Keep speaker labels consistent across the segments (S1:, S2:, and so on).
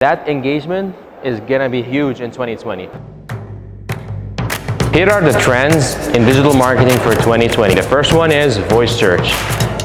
S1: That engagement is gonna be huge in 2020. Here are the trends in digital marketing for 2020. The first one is voice search.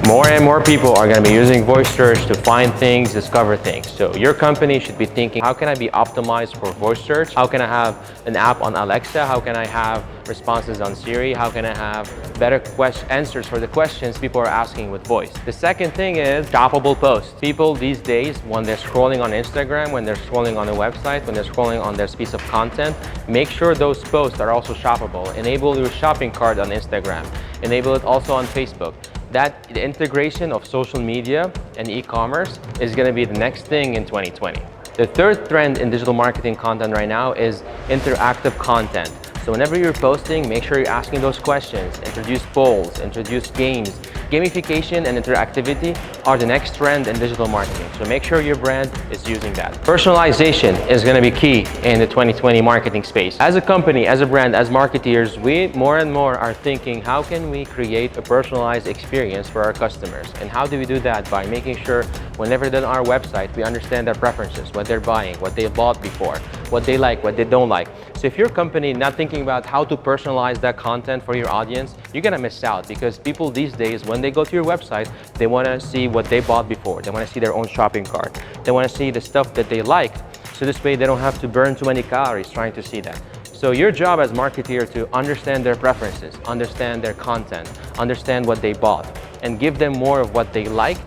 S1: More and more people are going to be using voice search to find things, discover things. So your company should be thinking, how can I be optimized for voice search? How can I have an app on Alexa? How can I have responses on Siri? How can I have better answers for the questions people are asking with voice? The second thing is shoppable posts. People these days, when they're scrolling on Instagram, when they're scrolling on a website, when they're scrolling on their piece of content, make sure those posts are also shoppable. Enable your shopping cart on Instagram. Enable it also on Facebook. The integration of social media and e-commerce is going to be the next thing in 2020. The third trend in digital marketing content right now is interactive content. So whenever you're posting, make sure you're asking those questions, introduce polls, introduce games. Gamification and interactivity are the next trend in digital marketing. So make sure your brand is using that. Personalization is going to be key in the 2020 marketing space. As a company, as a brand, as marketeers, we more and more are thinking, how can we create a personalized experience for our customers? And how do we do that? By making sure whenever they're on our website, we understand their preferences, what they're buying, what they've bought before, what they like, what they don't like. So if your company not thinking about how to personalize that content for your audience, you're gonna miss out, because people these days, when they go to your website, they wanna see what they bought before. They wanna see their own shopping cart. They wanna see the stuff that they like. So this way they don't have to burn too many calories trying to see that. So your job as marketeer to understand their preferences, understand their content, understand what they bought, and give them more of what they liked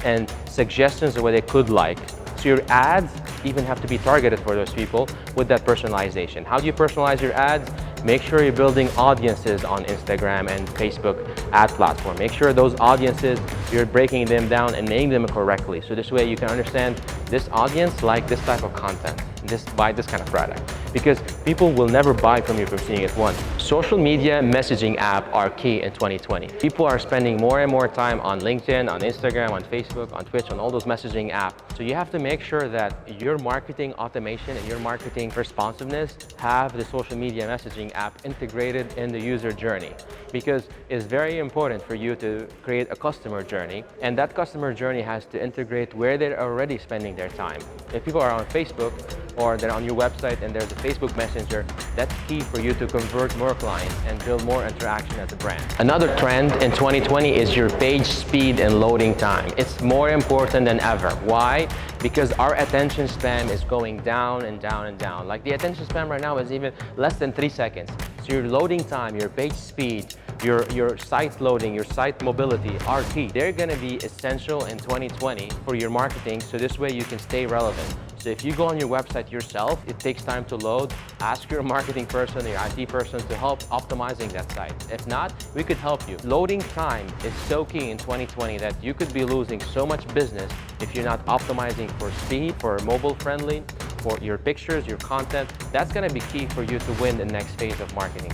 S1: and suggestions of what they could like. So your ads even have to be targeted for those people with that personalization. How do you personalize your ads? Make sure you're building audiences on Instagram and Facebook ad platform. Make sure those audiences, you're breaking them down and naming them correctly. So this way you can understand this audience like this type of content, buy this kind of product. Because people will never buy from you from seeing it once. Social media messaging app are key in 2020. People are spending more and more time on LinkedIn, on Instagram, on Facebook, on Twitch, on all those messaging apps. So you have to make sure that your marketing automation and your marketing responsiveness have the social media messaging app integrated in the user journey. Because it's very important for you to create a customer journey, and that customer journey has to integrate where they're already spending their time. If people are on Facebook or they're on your website and there's a Facebook Messenger, that's key for you to convert more clients and build more interaction as a brand. Another trend in 2020 is your page speed and loading time. It's more important than ever. Why? Because our attention span is going down and down and down. Like the attention span right now is even less than 3 seconds. So your loading time, your page speed, your site loading, your site mobility are key. They're going to be essential in 2020 for your marketing, so this way you can stay relevant. So if you go on your website yourself, it takes time to load. Ask your marketing person, your IT person to help optimizing that site. If not, we could help you. Loading time is so key in 2020 that you could be losing so much business if you're not optimizing for speed, for mobile friendly, for your pictures, your content. That's going to be key for you to win the next phase of marketing.